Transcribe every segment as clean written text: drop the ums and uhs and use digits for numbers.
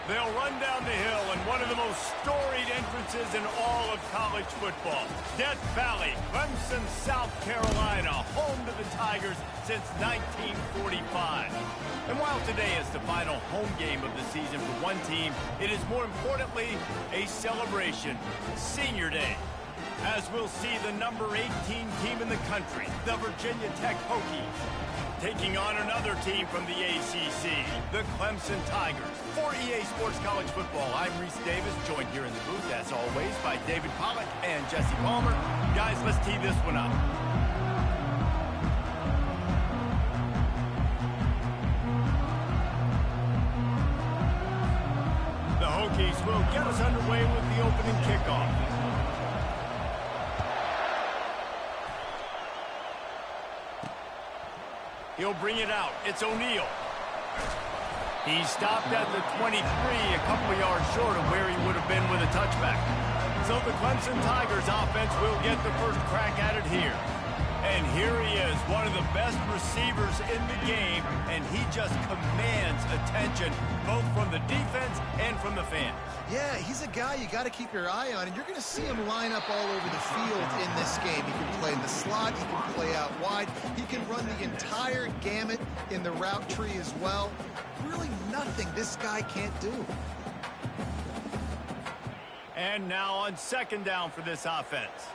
They'll run down the hill in one of the most storied entrances in all of college football. Death Valley, Clemson, South Carolina, home to the Tigers since 1945. And while today is the final home game of the season for one team, it is more importantly a celebration, Senior Day, as we'll see the number 18 team in the country, the Virginia Tech Hokies, taking on another team from the ACC, the Clemson Tigers. For EA Sports College Football, I'm Reese Davis, joined here in the booth, as always, by David Pollack and Jesse Palmer. Guys, let's tee this one up. The Hokies will get us underway with the opening kickoff. He'll bring it out. It's O'Neal. He stopped at the 23, a couple of yards short of where he would have been with a touchback. So the Clemson Tigers offense will get the first crack at it here. And here he is, one of the best receivers in the game, and he just commands attention, both from the defense and from the fans. Yeah, he's a guy you got to keep your eye on, and you're going to see him line up all over the field in this game. He can play in the slot, he can play out wide, he can run the entire gamut in the route tree as well. Really nothing this guy can't do. And now on second down for this offense.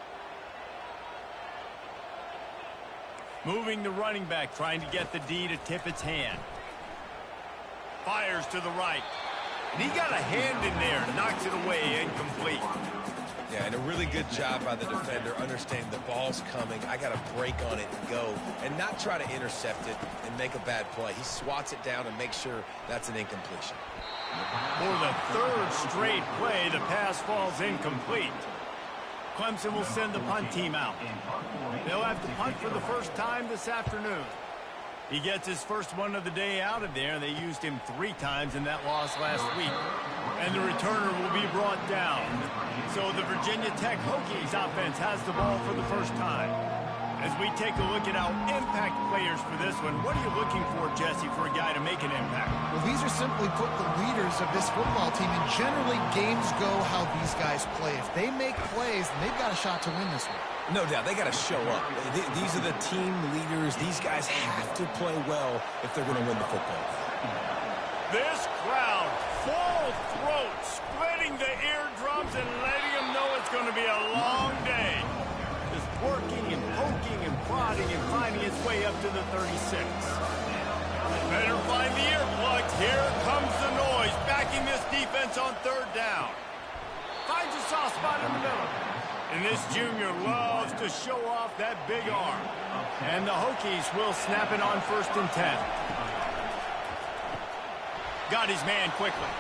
Moving the running back, trying to get the D to tip its hand. Fires to the right. And he got a hand in there, knocks it away, incomplete. Yeah, and a really good job by the defender, understanding the ball's coming. I got to break on it and go, and not try to intercept it and make a bad play. He swats it down and makes sure that's an incompletion. For the third straight play, the pass falls incomplete. Clemson will send the punt team out. They'll have to punt for the first time this afternoon. He gets his first one of the day out of there. They used him 3 times in that loss last week. And the returner will be brought down. So the Virginia Tech Hokies offense has the ball for the first time. As we take a look at our impact players for this one, what are you looking for, Jesse, for a guy to make an impact? Well, these are simply put the leaders of this football team, and generally games go how these guys play. If they make plays, then they've got a shot to win this one. No doubt, they got to show up. These are the team leaders. These guys have to play well if they're going to win the football. This crowd, full throat, splitting the eardrums and letting them know it's going to be a long day. Just working and poking and prodding and finding its way up to the 36. Better find the earplugs. Here comes the noise, backing this defense on third down. Finds a soft spot in the middle. And this junior loves to show off that big arm. And the Hokies will snap it on 1st and 10. Got his man quickly.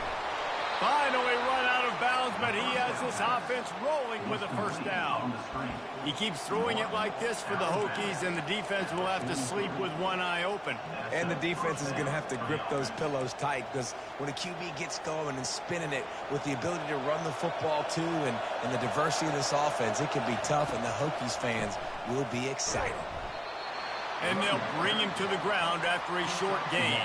Finally run out of bounds, but he has this offense rolling with a first down. He keeps throwing it like this for the Hokies, and the defense will have to sleep with one eye open. And the defense is going to have to grip those pillows tight, because when a QB gets going and spinning it with the ability to run the football too, and the diversity of this offense, it can be tough, and the Hokies fans will be excited. And they'll bring him to the ground after a short gain.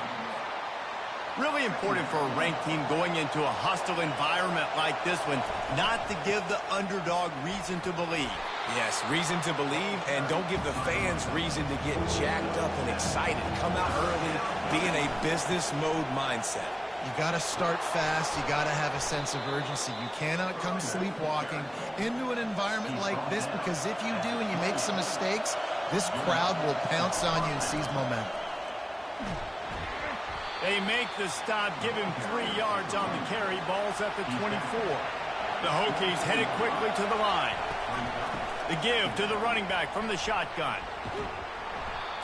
Really important for a ranked team going into a hostile environment like this one, not to give the underdog reason to believe. Yes, reason to believe, and don't give the fans reason to get jacked up and excited. Come out early, be in a business mode mindset. You got to start fast. You got to have a sense of urgency. You cannot come sleepwalking into an environment like this, because if you do and you make some mistakes, this crowd will pounce on you and seize momentum. They make the stop, give him 3 yards on the carry. Ball's at the 24. The Hokies headed quickly to the line. The give to the running back from the shotgun.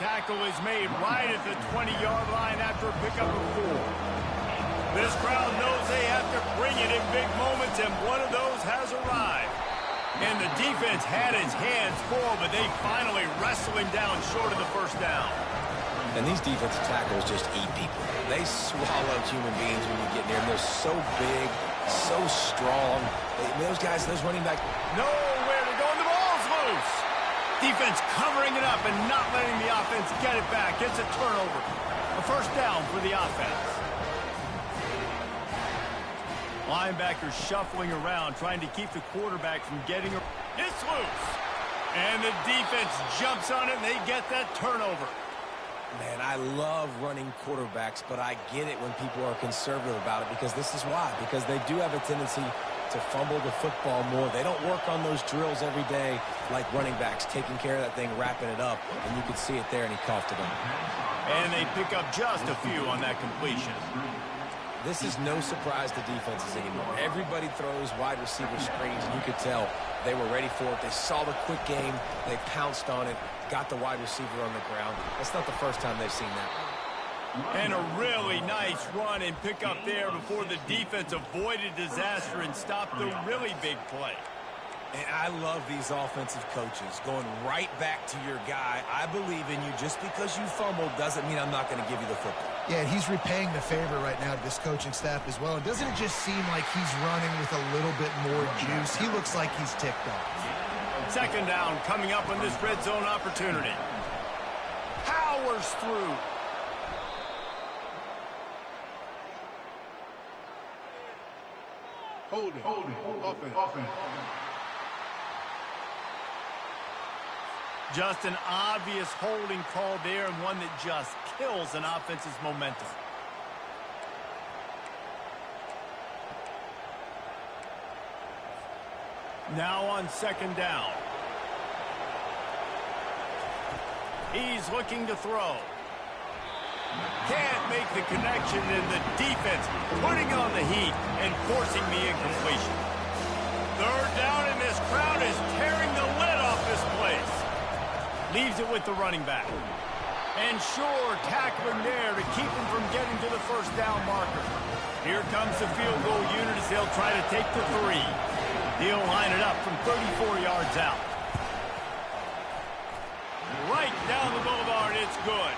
Tackle is made right at the 20-yard line after a pickup of 4. This crowd knows they have to bring it in big moments, and one of those has arrived. And the defense had its hands full, but they finally wrestle him down short of the first down. And these defensive tackles just eat people. They swallow human beings when you get near them. They're so big, so strong. Those guys, those running back. Nowhere to go, and the ball's loose. Defense covering it up and not letting the offense get it back. It's a turnover. A first down for the offense. Linebackers shuffling around, trying to keep the quarterback from getting her. It's loose. And the defense jumps on it, and they get that turnover. Man, I love running quarterbacks, but I get it when people are conservative about it because this is why. Because they do have a tendency to fumble the football more. They don't work on those drills every day like running backs, taking care of that thing, wrapping it up, and you could see it there, and he coughed it up. And they pick up just a few on that completion. This is no surprise to defenses anymore. Everybody throws wide receiver screens, and you could tell they were ready for it. They saw the quick game. They pounced on it, got the wide receiver on the ground. That's not the first time they've seen that. And a really nice run and pick up there before the defense avoided disaster and stopped the really big play. And I love these offensive coaches going right back to your guy. I believe in you. Just because you fumbled doesn't mean I'm not going to give you the football. Yeah, and he's repaying the favor right now to this coaching staff as well. And doesn't it just seem like he's running with a little bit more juice? He looks like he's ticked off. Second down coming up on this red zone opportunity. Powers through. Hold it. Offense. Just an obvious holding call there, and one that just kills an offense's momentum. Now on second down. He's looking to throw. Can't make the connection, and the defense putting on the heat and forcing the incompletion. Third down, and this crowd is tearing the lid off this place. Leaves it with the running back. And sure, tackling there to keep him from getting to the first down marker. Here comes the field goal unit as they'll try to take the 3. He'll line it up from 34 yards out. Right down the boulevard, it's good.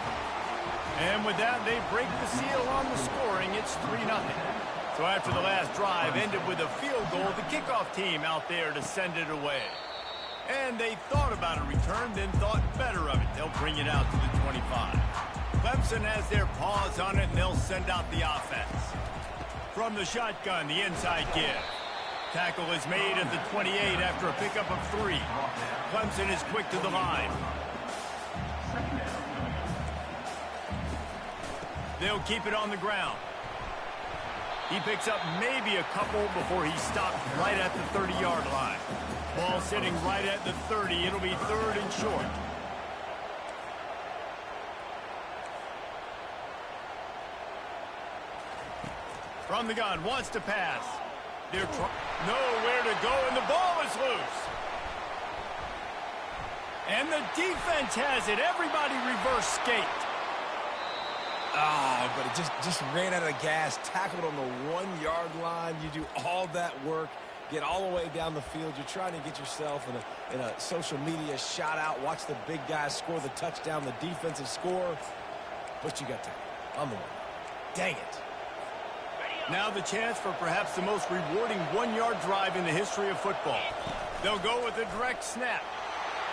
And with that, they break the seal on the scoring. It's 3-0. So after the last drive ended with a field goal, the kickoff team out there to send it away. And they thought about a return, then thought better of it. They'll bring it out to the 25. Clemson has their paws on it, and they'll send out the offense. From the shotgun, the inside give. Tackle is made at the 28 after a pickup of 3. Clemson is quick to the line. They'll keep it on the ground. He picks up maybe a couple before he stopped right at the 30-yard line. Ball sitting right at the 30. It'll be third and short. From the gun, wants to pass. They're nowhere to go, and the ball is loose. And the defense has it. Everybody reverse skate. Oh, but it just ran out of gas, tackled on the 1-yard line. You do all that work, get all the way down the field. You're trying to get yourself in a social media shout out, watch the big guys score the touchdown, the defensive score, but you got tackled on the one. Dang it. Now the chance for perhaps the most rewarding 1-yard drive in the history of football. They'll go with a direct snap.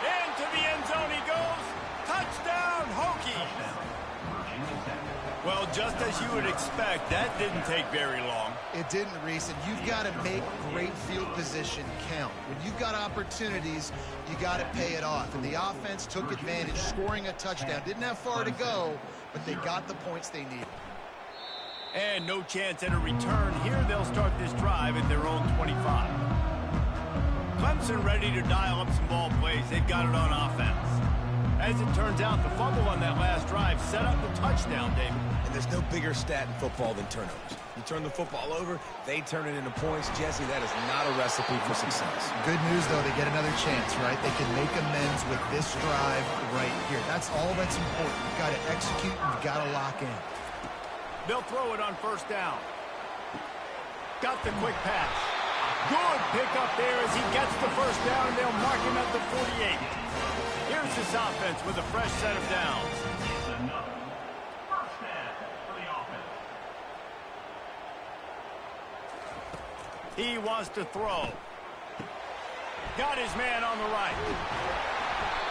Into the end zone he goes. Touchdown, Hokies. Well, just as you would expect, that didn't take very long. It didn't, Reese, and you've got to make great field position count. When you've got opportunities, you got to pay it off. And the offense took advantage, scoring a touchdown. Didn't have far to go, but they got the points they needed. And no chance at a return. Here they'll start this drive at their own 25. Clemson ready to dial up some ball plays. They've got it on offense. As it turns out, the fumble on that last drive set up the touchdown, David. And there's no bigger stat in football than turnovers. You turn the football over, they turn it into points. Jesse, that is not a recipe for success. Good news, though, they get another chance, right? They can make amends with this drive right here. That's all that's important. You've got to execute, and you've got to lock in. They'll throw it on first down. Got the quick pass. Good pickup there as he gets the first down, and they'll mark him at the 48. Here's this offense with a fresh set of downs. He wants to throw. Got his man on the right.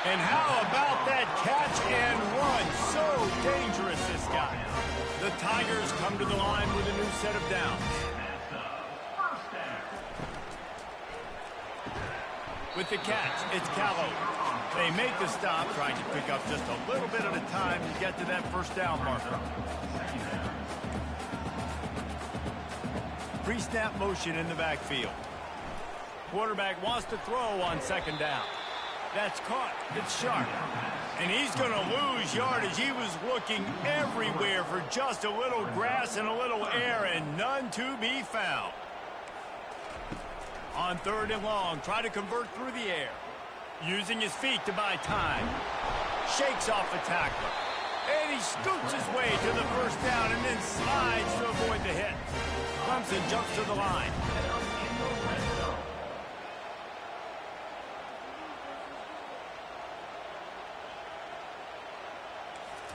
And how about that catch and run? So dangerous, this guy. The Tigers come to the line with a new set of downs. With the catch, it's Callow. They make the stop, trying to pick up just a little bit at a time to get to that first down marker. Pre-snap motion in the backfield. Quarterback wants to throw on second down. That's caught. It's Sharp. And he's going to lose yardage. He was looking everywhere for just a little grass and a little air, and none to be found. On 3rd and long, try to convert through the air. Using his feet to buy time. Shakes off the tackler. And he scoots his way to the first down and then slides to avoid the hit. Clemson jumps to the line.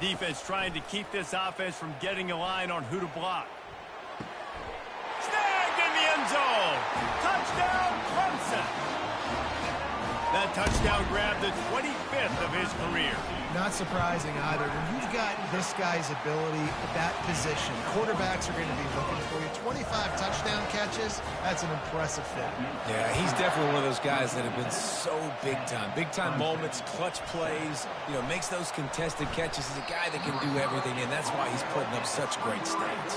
Defense trying to keep this offense from getting a line on who to block. Snagged in the end zone. Touchdown, Clemson. That touchdown grabbed the 25th of his career. Not surprising either. When you've got this guy's ability at that position, quarterbacks are going to be looking for you. 25 touchdown catches, that's an impressive fit. Yeah, he's definitely one of those guys that have been so big time. Big time moments, clutch plays, makes those contested catches. He's a guy that can do everything, and that's why he's putting up such great stats.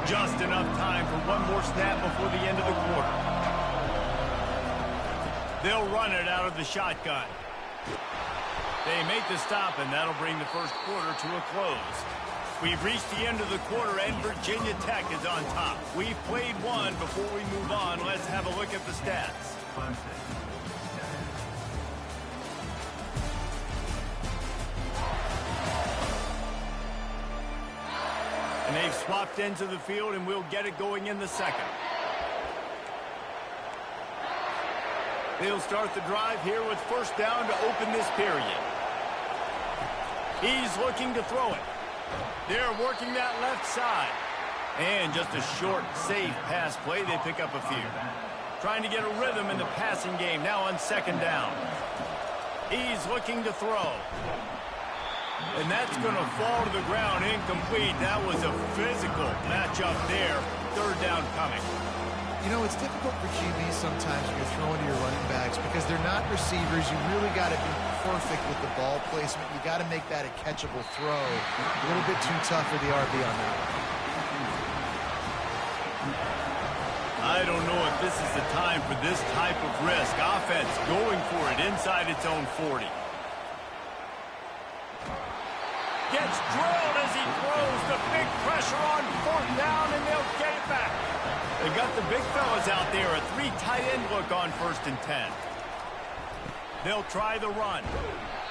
Just enough time for one more snap before the end of the quarter. They'll run it out of the shotgun. They make the stop, and that'll bring the first quarter to a close. We've reached the end of the quarter, and Virginia Tech is on top. We've played one. Before we move on, let's have a look at the stats. And they've swapped into the field, and we'll get it going in the second. They'll start the drive here with first down to open this period. He's looking to throw it. They're working that left side. And just a short, safe pass play. They pick up a few. Trying to get a rhythm in the passing game now on second down. He's looking to throw. And that's going to fall to the ground incomplete. That was a physical matchup there. Third down coming. It's difficult for QBs sometimes when you're throwing to your running backs because they're not receivers. You really got to be perfect with the ball placement. You got to make that a catchable throw. A little bit too tough for the RB on that one. I don't know if this is the time for this type of risk. Offense going for it inside its own 40. Gets drilled as he throws. The big pressure on 4th down, and they'll get it back. They've got the big fellas out there. A 3 tight end look on 1st and 10. They'll try the run.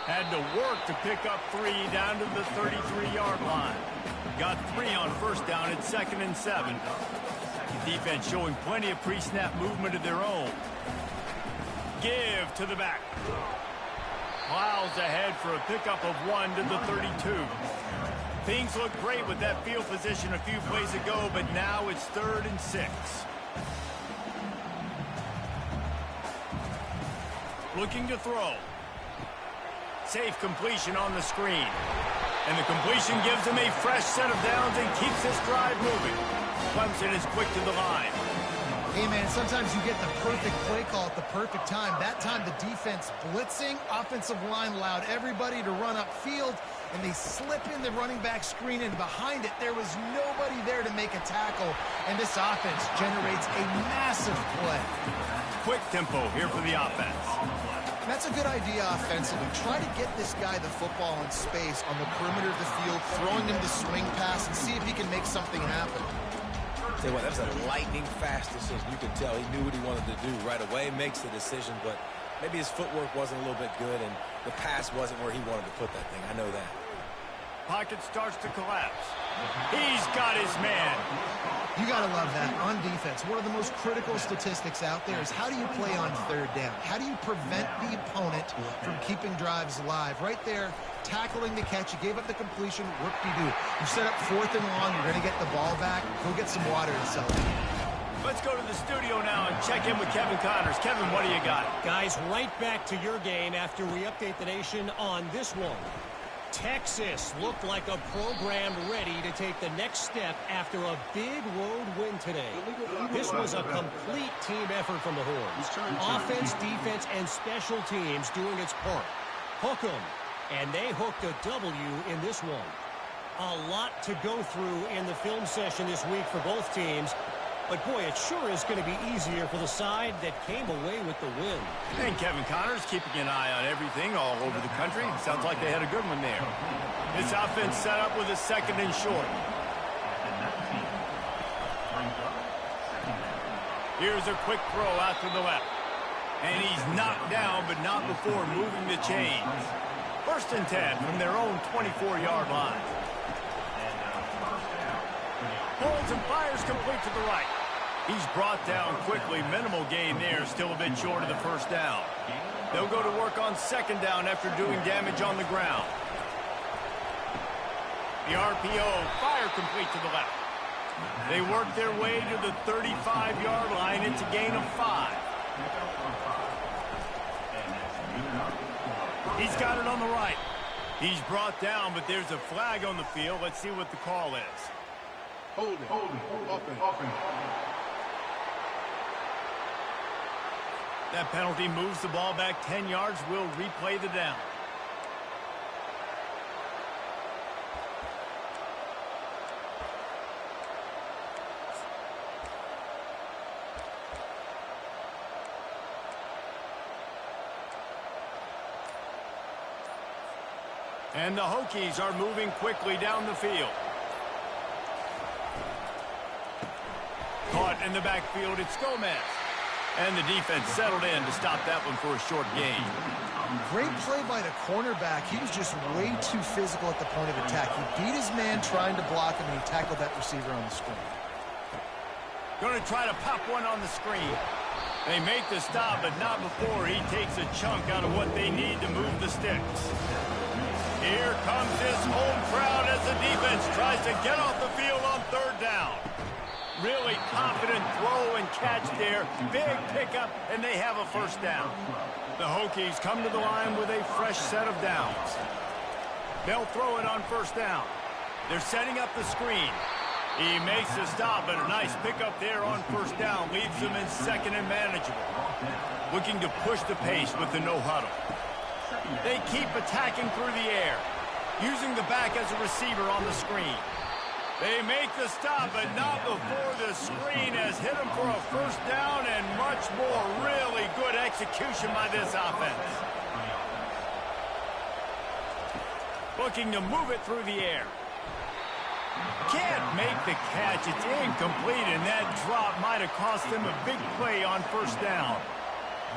Had to work to pick up 3 down to the 33-yard line. Got 3 on first down at 2nd and 7. The defense showing plenty of pre-snap movement of their own. Give to the back. Plows ahead for a pickup of 1 to the 32. Things look great with that field position a few plays ago, but now it's 3rd and 6. Looking to throw. Safe completion on the screen. And the completion gives him a fresh set of downs and keeps this drive moving. Clemson is quick to the line. Hey, man, sometimes you get the perfect play call at the perfect time. That time the defense blitzing, offensive line allowed everybody to run upfield, and they slip in the running back screen, and behind it there was nobody there to make a tackle, and this offense generates a massive play. Quick tempo here for the offense. That's a good idea offensively. Try to get this guy the football in space on the perimeter of the field, throwing him the swing pass, and see if he can make something happen. Tell you what, that was a lightning-fast decision. You could tell he knew what he wanted to do right away, makes the decision, but maybe his footwork wasn't a little bit good, and the pass wasn't where he wanted to put that thing. I know that. Pocket starts to collapse. He's got his man. You got to love that on defense. One of the most critical statistics out there is how do you play on 3rd down? How do you prevent the opponent from keeping drives alive? Right there, tackling the catch. You gave up the completion. Whoop-de-doo. You set up 4th and long. You're going to get the ball back. Go get some water and celebrate. Let's go to the studio now and check in with Kevin Connors. Kevin, what do you got? Guys, right back to your game after we update the nation on this one. Texas looked like a program ready to take the next step after a big road win today. This was a complete team effort from the Horns. Offense, defense, and special teams doing its part. Hook 'em, and they hooked a W in this one. A lot to go through in the film session this week for both teams. But, boy, it sure is going to be easier for the side that came away with the win. And Kevin Connors keeping an eye on everything all over the country. Sounds like they had a good one there. This offense set up with a 2nd and short. Here's a quick throw out to the left. And he's knocked down, but not before moving the chains. 1st and 10 from their own 24-yard line. Holds and fires complete to the right. He's brought down quickly. Minimal gain there. Still a bit short of the 1st down. They'll go to work on 2nd down after doing damage on the ground. The RPO, fire complete to the left. They work their way to the 35-yard line. It's a gain of 5. He's got it on the right. He's brought down, but there's a flag on the field. Let's see what the call is. Holding. Offense. That penalty moves the ball back 10 yards. We'll replay the down. And the Hokies are moving quickly down the field. Caught in the backfield, it's Gomez. And the defense settled in to stop that one for a short gain. Great play by the cornerback. He was just way too physical at the point of attack. He beat his man trying to block him, and he tackled that receiver on the screen. Going to try to pop one on the screen. They make the stop, but not before he takes a chunk out of what they need to move the sticks. Here comes this home crowd as the defense tries to get off the field on 3rd down. Really confident throw and catch there. Big pickup, and they have a 1st down. The Hokies come to the line with a fresh set of downs. They'll throw it on 1st down. They're setting up the screen. He makes the stop, but a nice pickup there on 1st down. Leaves them in 2nd and manageable. Looking to push the pace with the no huddle. They keep attacking through the air, using the back as a receiver on the screen. They make the stop, but not before the screen has hit them for a 1st down and much more. Really good execution by this offense. Looking to move it through the air. Can't make the catch. It's incomplete, and that drop might have cost them a big play on 1st down.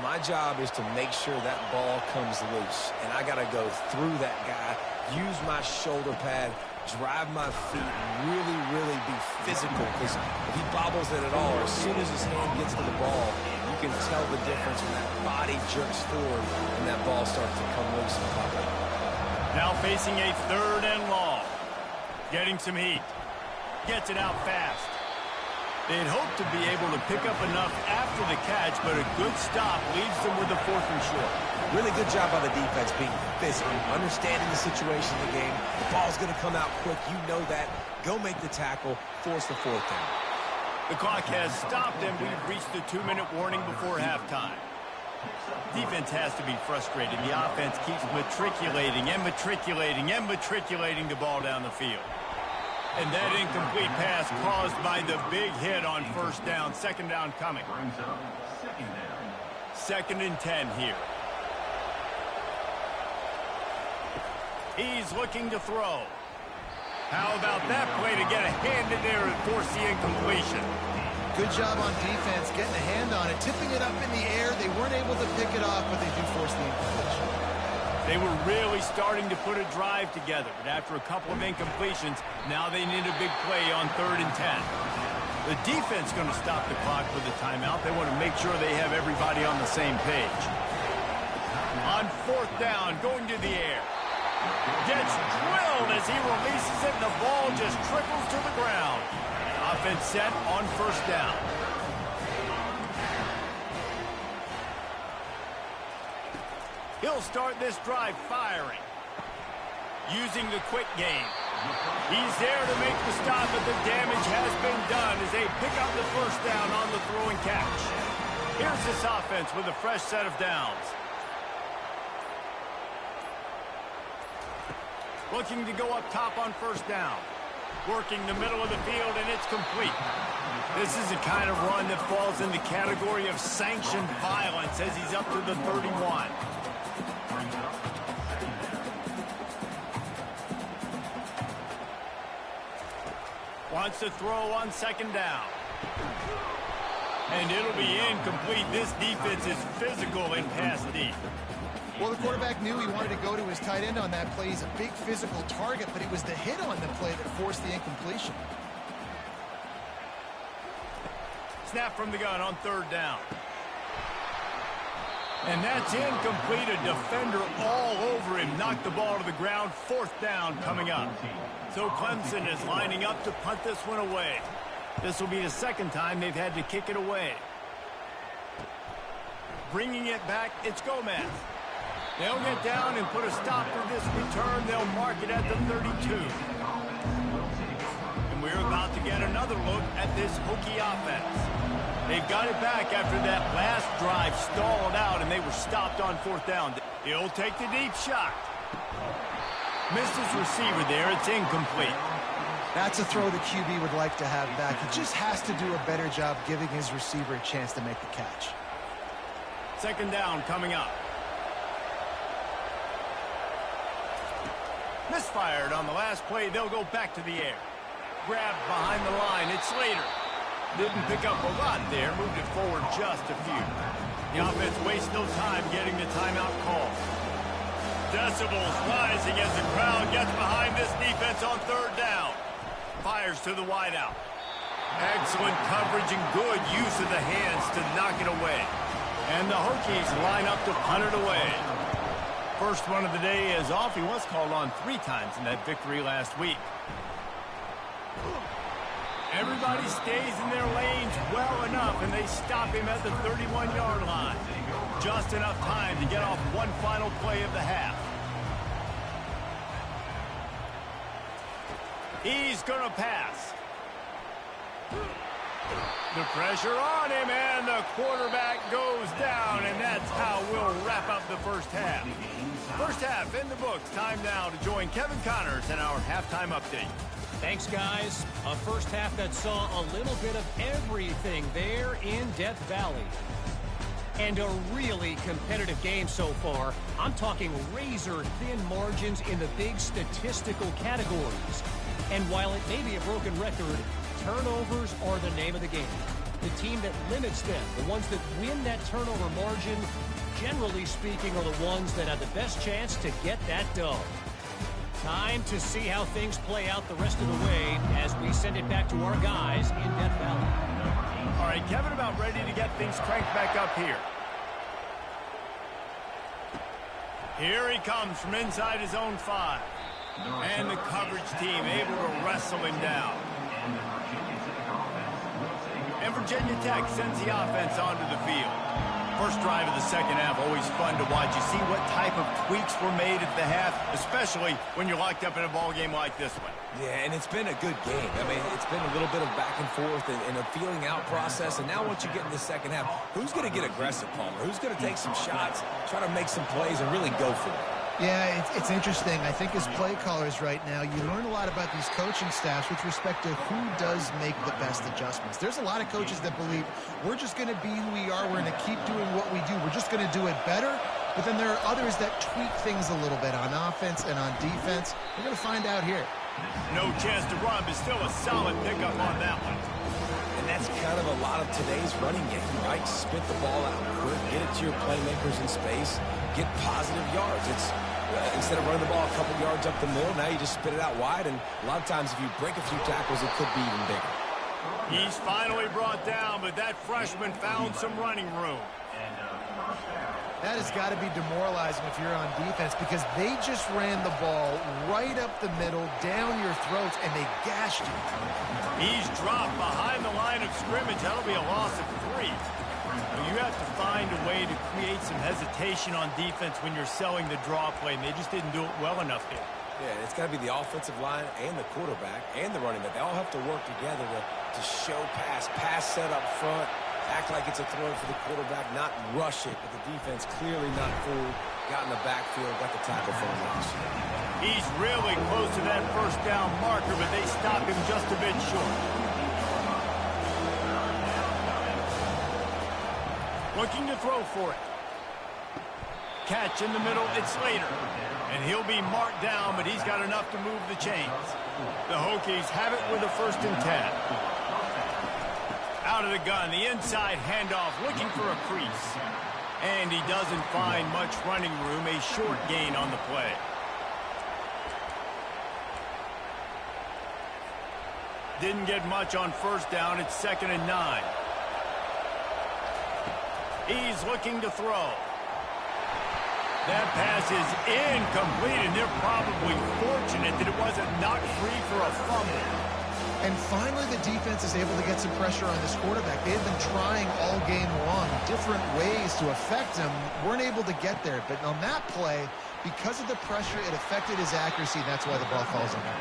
My job is to make sure that ball comes loose, and I got to go through that guy, use my shoulder pad, drive my feet, and really be physical, because if he bobbles it at all, as soon as his hand gets to the ball, you can tell the difference when that body jerks forward and that ball starts to come loose and pop out. Now facing a 3rd and long. Getting some heat. Gets it out fast. They'd hoped to be able to pick up enough after the catch, but a good stop leaves them with the 4th and short. Really good job by the defense being physical, understanding the situation of the game. The ball's going to come out quick. You know that. Go make the tackle. Force the 4th down. The clock has stopped, and we've reached the 2-minute warning before halftime. Defense has to be frustrated. The offense keeps matriculating the ball down the field. And that incomplete pass caused by the big hit on 1st down. 2nd down coming. 2nd and 10 here. He's looking to throw. How about that play to get a hand in there and force the incompletion? Good job on defense, getting a hand on it, tipping it up in the air. They weren't able to pick it off, but they do force the incompletion. They were really starting to put a drive together, but after a couple of incompletions, now they need a big play on 3rd and 10. The defense going to stop the clock with a timeout. They want to make sure they have everybody on the same page. On 4th down, going to the air. Gets drilled as he releases it, and the ball just trickles to the ground. Offense set on 1st down. He'll start this drive firing. using the quick game. He's there to make the stop, but the damage has been done as they pick up the first down on the throw and catch. Here's this offense with a fresh set of downs. Looking to go up top on first down. Working the middle of the field, and it's complete. This is the kind of run that falls in the category of sanctioned violence as he's up to the 31. Wants to throw on second down. And it'll be incomplete. This defense is physical in pass deep. Well, the quarterback knew he wanted to go to his tight end on that play. He's a big physical target, but it was the hit on the play that forced the incompletion. Snap from the gun on third down. And that's incomplete. A defender all over him. Knocked the ball to the ground. Fourth down coming up. So Clemson is lining up to punt this one away. This will be the second time they've had to kick it away. Bringing it back, it's Gomez. They'll get down and put a stop for this return. They'll mark it at the 32. And we're about to get another look at this Hokie offense. They've got it back after that last drive stalled out, and they were stopped on fourth down. He'll take the deep shot. Missed his receiver there. It's incomplete. That's a throw the QB would like to have back. He just has to do a better job giving his receiver a chance to make the catch. Second down coming up. Misfired on the last play. They'll go back to the air. Grabbed behind the line. It's Slater. Didn't pick up a lot there. Moved it forward just a few. The offense wastes no time getting the timeout call. Decibels rising as the crowd gets behind this defense on third down. Fires to the wideout. Excellent coverage and good use of the hands to knock it away. And the Hokies line up to punt it away. First one of the day is off. He was called on 3 times in that victory last week. Everybody stays in their lanes well enough, and they stop him at the 31-yard line. Just enough time to get off one final play of the half. He's going to pass. The pressure on him, and the quarterback goes down, and that's how we'll wrap up the first half. First half in the books. Time now to join Kevin Connors in our halftime update. Thanks, guys. A first half that saw a little bit of everything there in Death Valley. And a really competitive game so far. I'm talking razor-thin margins in the big statistical categories. And while it may be a broken record, turnovers are the name of the game. The team that limits them, the ones that win that turnover margin, generally speaking, are the ones that have the best chance to get that dub. Time to see how things play out the rest of the way as we send it back to our guys in Death Valley. All right, Kevin about ready to get things cranked back up here. Here he comes from inside his own 5. And the coverage team able to wrestle him down. And Virginia Tech sends the offense onto the field. First drive of the second half, always fun to watch. You see what type of tweaks were made at the half, especially when you're locked up in a ball game like this one. Yeah, and it's been a good game. I mean, it's been a little bit of back and forth and a feeling out process. And now once you get in the second half, who's going to get aggressive, Palmer? Who's going to take some shots, try to make some plays, and really go for it? Yeah, it's interesting. I think as play callers right now, you learn a lot about these coaching staffs with respect to who does make the best adjustments. There's a lot of coaches that believe we're just going to be who we are. We're going to keep doing what we do. We're just going to do it better. But then there are others that tweak things a little bit on offense and on defense. We're going to find out here. No chance to run, but still a solid pickup on that one. And that's kind of a lot of today's running game, right? Spit the ball out quick, get it to your playmakers in space, get positive yards. It's instead of running the ball a couple yards up the middle, now you just spit it out wide, and a lot of times if you break a few tackles, it could be even bigger. He's finally brought down, but that freshman found some running room. That has got to be demoralizing if you're on defense because they just ran the ball right up the middle, down your throats, and they gashed you. He's dropped behind the line of scrimmage. That'll be a loss of 3. You have to find a way to create some hesitation on defense when you're selling the draw play, and they just didn't do it well enough here. Yeah, it's got to be the offensive line and the quarterback and the running back. They all have to work together to show pass set up front, act like it's a throw for the quarterback, not rush it. But the defense clearly not fooled. Got in the backfield, got the tackle for a loss. He's really close to that first down marker, but they stop him just a bit short. Looking to throw for it. Catch in the middle, it's Slater. And he'll be marked down, but he's got enough to move the chains. The Hokies have it with a 1st and 10. Out of the gun, the inside handoff, looking for a crease. And he doesn't find much running room, a short gain on the play. Didn't get much on 1st down, it's 2nd and 9. He's looking to throw. That pass is incomplete, and they're probably fortunate that it wasn't knocked free for a fumble. And finally, the defense is able to get some pressure on this quarterback. They have been trying all game long, different ways to affect him. Weren't able to get there. But on that play, because of the pressure, it affected his accuracy. That's why the ball falls in there.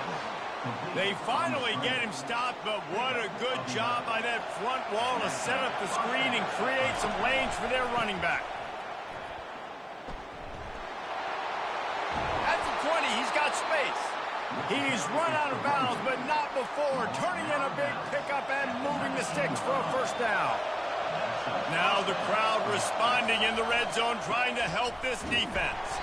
They finally get him stopped, but what a good job by that front wall to set up the screen and create some lanes for their running back. At the 20, he's got space. He's run out of bounds, but not before, turning in a big pickup and moving the sticks for a 1st down. Now the crowd responding in the red zone, trying to help this defense.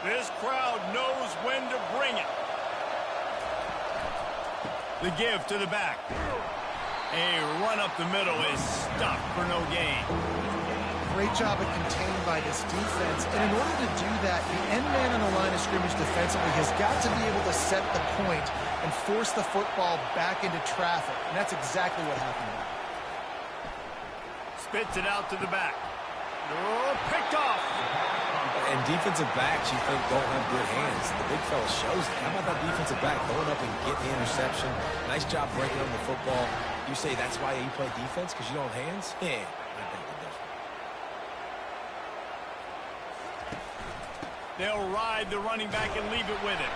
This crowd knows when to bring it. The give to the back. A run up the middle is stuck for no gain. Great job of contained by this defense. And in order to do that, the end man on the line of scrimmage defensively has got to be able to set the point and force the football back into traffic. And that's exactly what happened. Spits it out to the back. Oh, picked off. And defensive backs, you think, don't have good hands. The big fella shows it. How about that defensive back going up and getting the interception? Nice job breaking on the football. You say that's why you play defense, because you don't have hands? Yeah, I beg the difference. They'll ride the running back and leave it with him.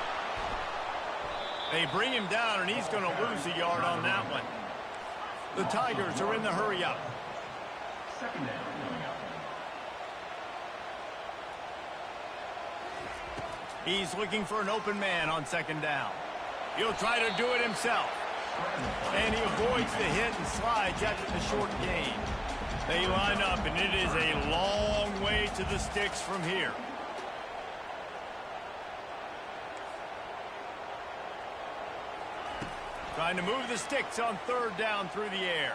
They bring him down, and he's going to lose a yard on that one. The Tigers are in the hurry-up. 2nd down. He's looking for an open man on 2nd down. He'll try to do it himself. And he avoids the hit and slides after the short gain. They line up, and it is a long way to the sticks from here. Trying to move the sticks on 3rd down through the air.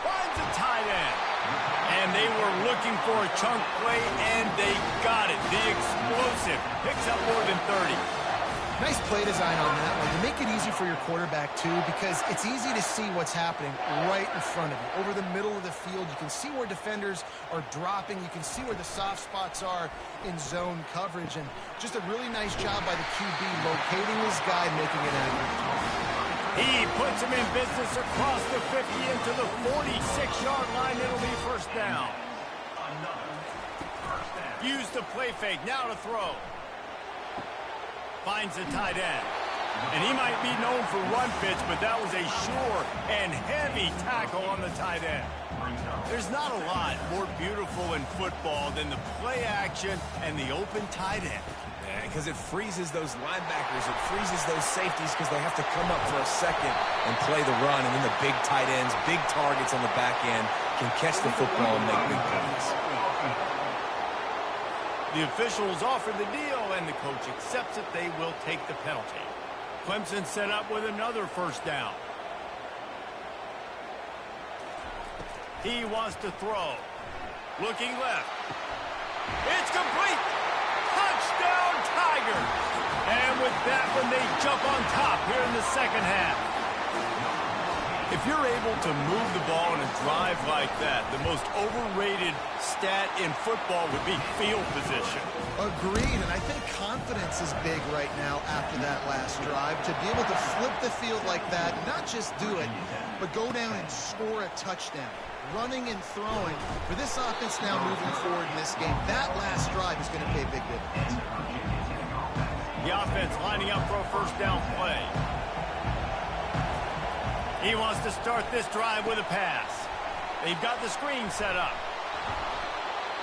Finds a tight end. And they were looking for a chunk play, and they got it. The explosive picks up more than 30. Nice play design on that one. You make it easy for your quarterback, too, because it's easy to see what's happening right in front of you. Over the middle of the field, you can see where defenders are dropping. You can see where the soft spots are in zone coverage. And just a really nice job by the QB locating his guy, making it accurate. He puts him in business across the 50 into the 46-yard line. It'll be 1st down. Use the play fake. Now to throw. Finds the tight end. And he might be known for run fits, but that was a sure and heavy tackle on the tight end. There's not a lot more beautiful in football than the play action and the open tight end. Because it freezes those linebackers, it freezes those safeties because they have to come up for a second and play the run, and then the big tight ends, big targets on the back end can catch the football and make big plays. The officials offer the deal, and the coach accepts it. They will take the penalty. Clemson set up with another 1st down. He wants to throw. Looking left. It's complete. Touchdown, Tigers! And with that one, they jump on top here in the 2nd half. If you're able to move the ball in a drive like that, the most overrated stat in football would be field position. Agreed, and I think confidence is big right now after that last drive. To be able to flip the field like that, not just do it, but go down and score a touchdown. Running and throwing for this offense now moving forward in this game, that last drive is going to pay big dividends. The offense lining up for a first down play. He wants to start this drive with a pass. They've got the screen set up.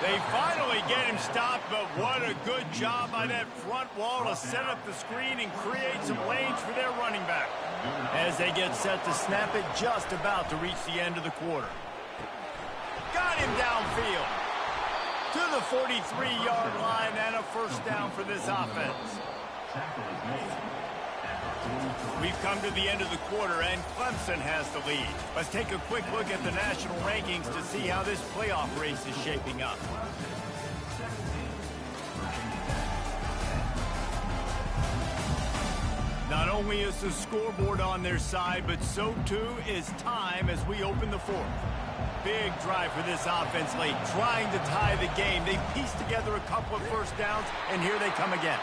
They finally get him stopped, but what a good job by that front wall to set up the screen and create some lanes for their running back. As they get set to snap it, just about to reach the end of the quarter. Got him downfield to the 43-yard line and a first down for this offense. We've come to the end of the quarter, and Clemson has the lead. Let's take a quick look at the national rankings to see how this playoff race is shaping up. Not only is the scoreboard on their side, but so too is time as we open the fourth. Big drive for this offense late, trying to tie the game. They pieced together a couple of first downs, and here they come again.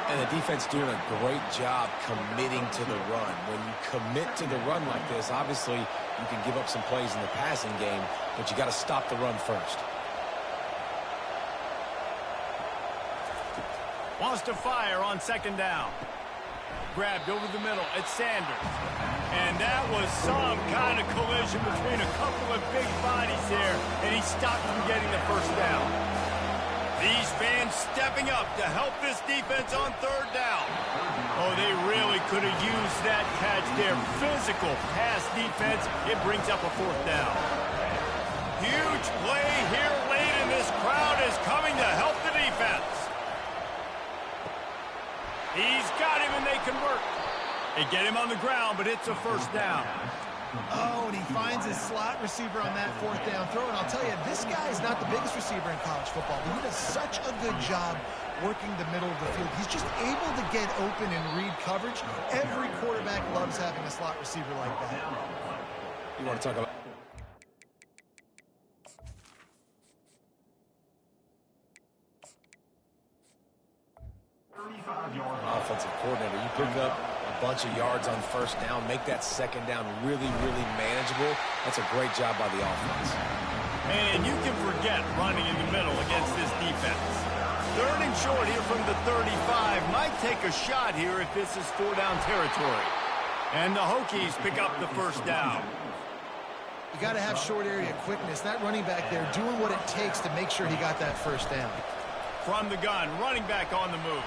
And the defense doing a great job committing to the run. When you commit to the run like this, obviously you can give up some plays in the passing game, but you got to stop the run first. Wants to fire on second down. Grabbed over the middle. It's Sanders. And that was some kind of collision between a couple of big bodies there, and he stopped from getting the first down. These fans stepping up to help this defense on third down. Oh, they really could have used that catch there. Physical pass defense. It brings up a fourth down. Huge play here late, and this crowd is coming to help the defense. He's got him, and they convert. They get him on the ground, but it's a first down. Oh, and he finds his slot receiver on that fourth down throw. And I'll tell you, this guy is not the biggest receiver in college football, but he does such a good job working the middle of the field. He's just able to get open and read coverage. Every quarterback loves having a slot receiver like that. You want to talk about... offensive coordinator, you pick up a bunch of yards on first down, make that second down really, really manageable. That's a great job by the offense. And you can forget running in the middle against this defense. Third and short here from the 35. Might take a shot here if this is four-down territory. And the Hokies pick up the first down. You got to have short area quickness. That running back there doing what it takes to make sure he got that first down. From the gun, running back on the move.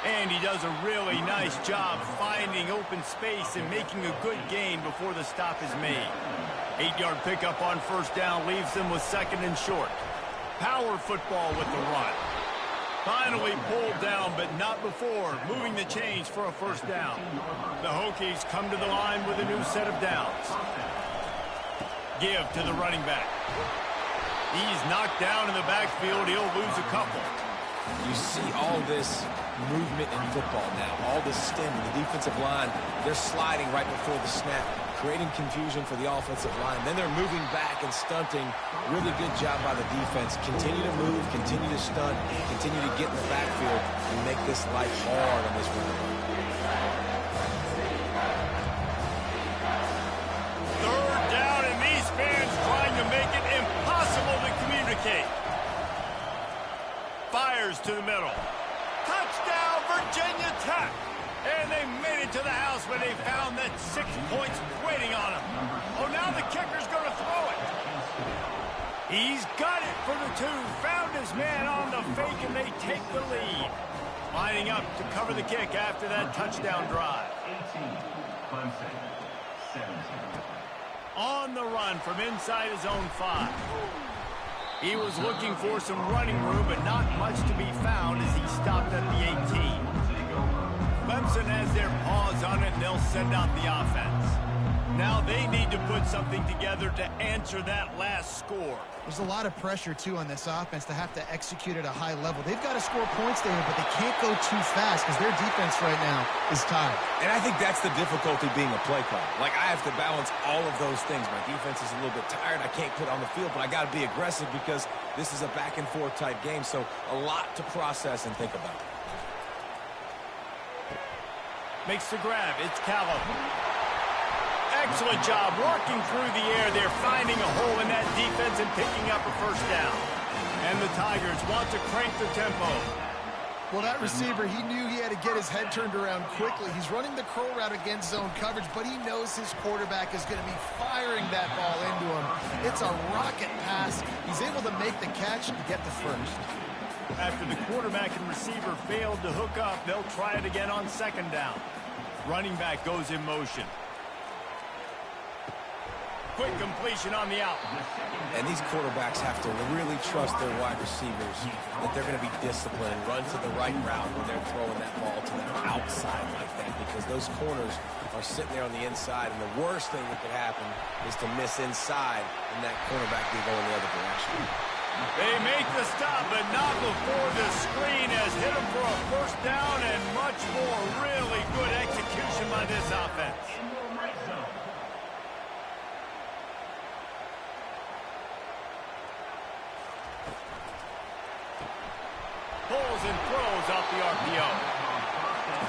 And he does a really nice job finding open space and making a good gain before the stop is made. 8-yard pickup on first down leaves them with second and short. Power football with the run. Finally pulled down, but not before moving the chains for a first down. The Hokies come to the line with a new set of downs. Give to the running back. He's knocked down in the backfield. He'll lose a couple. You see all this movement in football now, all the stem, the defensive line, they're sliding right before the snap, creating confusion for the offensive line. Then they're moving back and stunting. Really good job by the defense. Continue to move, continue to stunt, continue to get in the backfield and make this life hard on this run. Third down, and these fans trying to make it impossible to communicate. Fires to the middle. Touchdown, Virginia Tech. And they made it to the house when they found that 6 points waiting on them. Oh, now the kicker's going to throw it. He's got it for the two. Found his man on the fake, and they take the lead. Lining up to cover the kick after that touchdown drive. 18, Clemson, 17. On the run from inside his own 5. He was looking for some running room, but not much to be found as he stopped at the 18. Clemson has their paws on it, and they'll send out the offense. Now they need to put something together to answer that last score. There's a lot of pressure, too, on this offense to have to execute at a high level. They've got to score points there, but they can't go too fast because their defense right now is tired. And I think that's the difficulty being a play caller. Like, I have to balance all of those things. My defense is a little bit tired. I can't put on the field, but I got to be aggressive because this is a back-and-forth type game, so a lot to process and think about. Makes the grab. It's Callum. Excellent job working through the air. They're finding a hole in that defense and picking up a first down. And the Tigers want to crank the tempo. Well, that receiver, he knew he had to get his head turned around quickly. He's running the curl route against zone coverage, but he knows his quarterback is going to be firing that ball into him. It's a rocket pass. He's able to make the catch and get the first. After the quarterback and receiver failed to hook up, they'll try it again on second down. Running back goes in motion. Quick completion on the out. And these quarterbacks have to really trust their wide receivers that they're going to be disciplined, run to the right route when they're throwing that ball to the outside like that, because those corners are sitting there on the inside, and the worst thing that could happen is to miss inside and that cornerback be going the other direction. They make the stop, but not before the screen has hit them for a first down and much more. Really good execution by this offense. Pulls and throws off the RPO.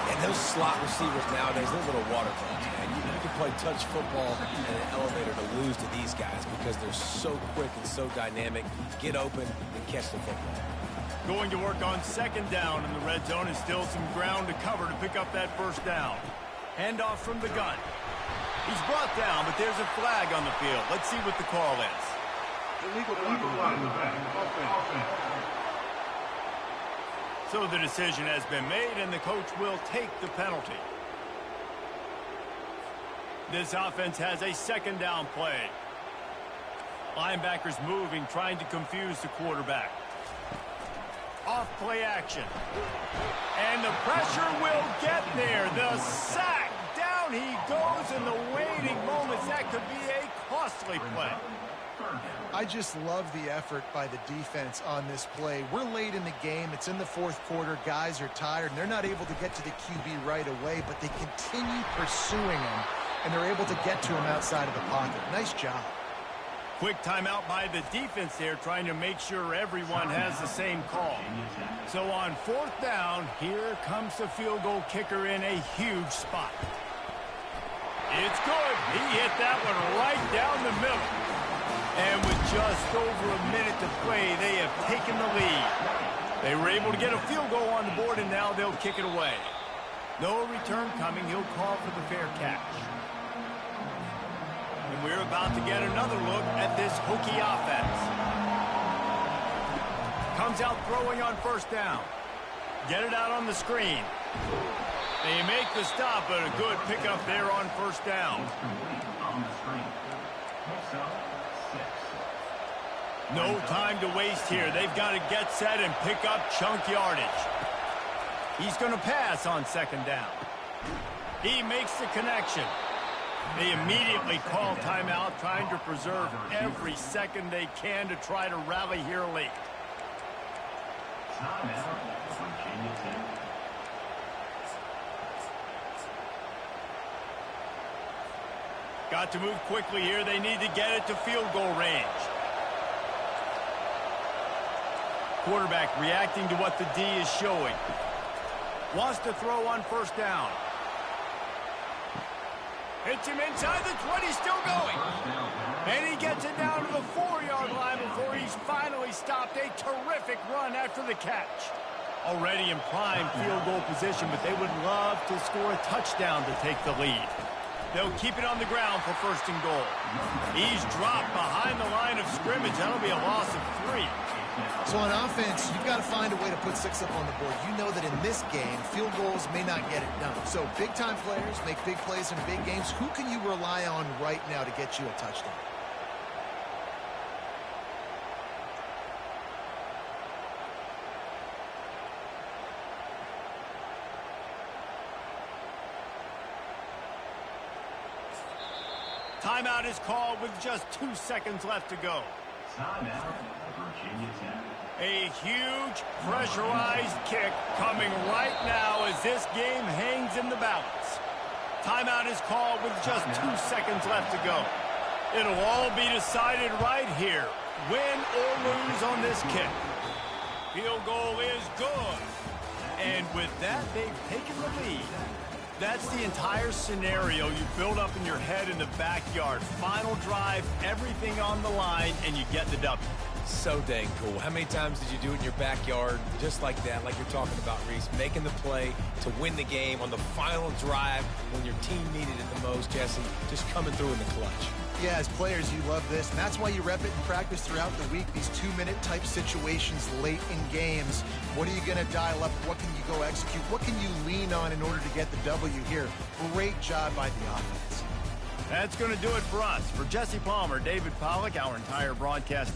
And those slot receivers nowadays, they're little water bugs, man. You can play touch football in an elevator to lose to these guys because they're so quick and so dynamic. Get open and catch the football. Going to work on second down in the red zone, and still some ground to cover to pick up that first down. Handoff from the gun. He's brought down, but there's a flag on the field. Let's see what the call is. Illegal flag. Offense. So the decision has been made, and the coach will take the penalty. This offense has a second down play. Linebackers moving, trying to confuse the quarterback. Off play action. And the pressure will get there. The sack. Down he goes in the waiting moments. That could be a costly play. I just love the effort by the defense on this play. We're late in the game. It's in the fourth quarter. Guys are tired, and they're not able to get to the QB right away, but they continue pursuing him, and they're able to get to him outside of the pocket. Nice job. Quick timeout by the defense there, trying to make sure everyone has the same call. So on fourth down, here comes the field goal kicker in a huge spot. It's good. He hit that one right down the middle. And with just over a minute to play, they have taken the lead. They were able to get a field goal on the board, and now they'll kick it away. No return coming. He'll call for the fair catch. And we're about to get another look at this Hokie offense. Comes out throwing on first down. Get it out on the screen. They make the stop, but a good pickup there on first down. On the screen. No time to waste here. They've got to get set and pick up chunk yardage. He's going to pass on second down. He makes the connection. They immediately call timeout, trying to preserve every second they can to try to rally here late. Timeout, Virginia Tech. Got to move quickly here. They need to get it to field goal range. Quarterback reacting to what the D is showing. Wants to throw on first down. Hits him inside the 20, still going. And he gets it down to the 4-yard line before he's finally stopped. A terrific run after the catch. Already in prime field goal position, but they would love to score a touchdown to take the lead. They'll keep it on the ground for first and goal. He's dropped behind the line of scrimmage. That'll be a loss of 3. So on offense, you've got to find a way to put 6 up on the board. You know that in this game, field goals may not get it done. So big-time players make big plays in big games. Who can you rely on right now to get you a touchdown? Timeout is called with just 2 seconds left to go. Timeout, Virginia Tech. A huge pressurized kick coming right now as this game hangs in the balance. Timeout is called with just 2 seconds left to go. It'll all be decided right here, win or lose on this kick. Field goal is good. And with that, they've taken the lead. That's the entire scenario you build up in your head in the backyard. Final drive, everything on the line, and you get the W. So dang cool. How many times did you do it in your backyard just like that, like you're talking about, Reese? Making the play to win the game on the final drive when your team needed it the most, Jesse. Just coming through in the clutch. Yeah, as players, you love this, and that's why you rep it in practice throughout the week, these 2-minute type situations late in games. What are you going to dial up? What can you go execute? What can you lean on in order to get the W here? Great job by the offense. That's going to do it for us. For Jesse Palmer, David Pollack, our entire broadcast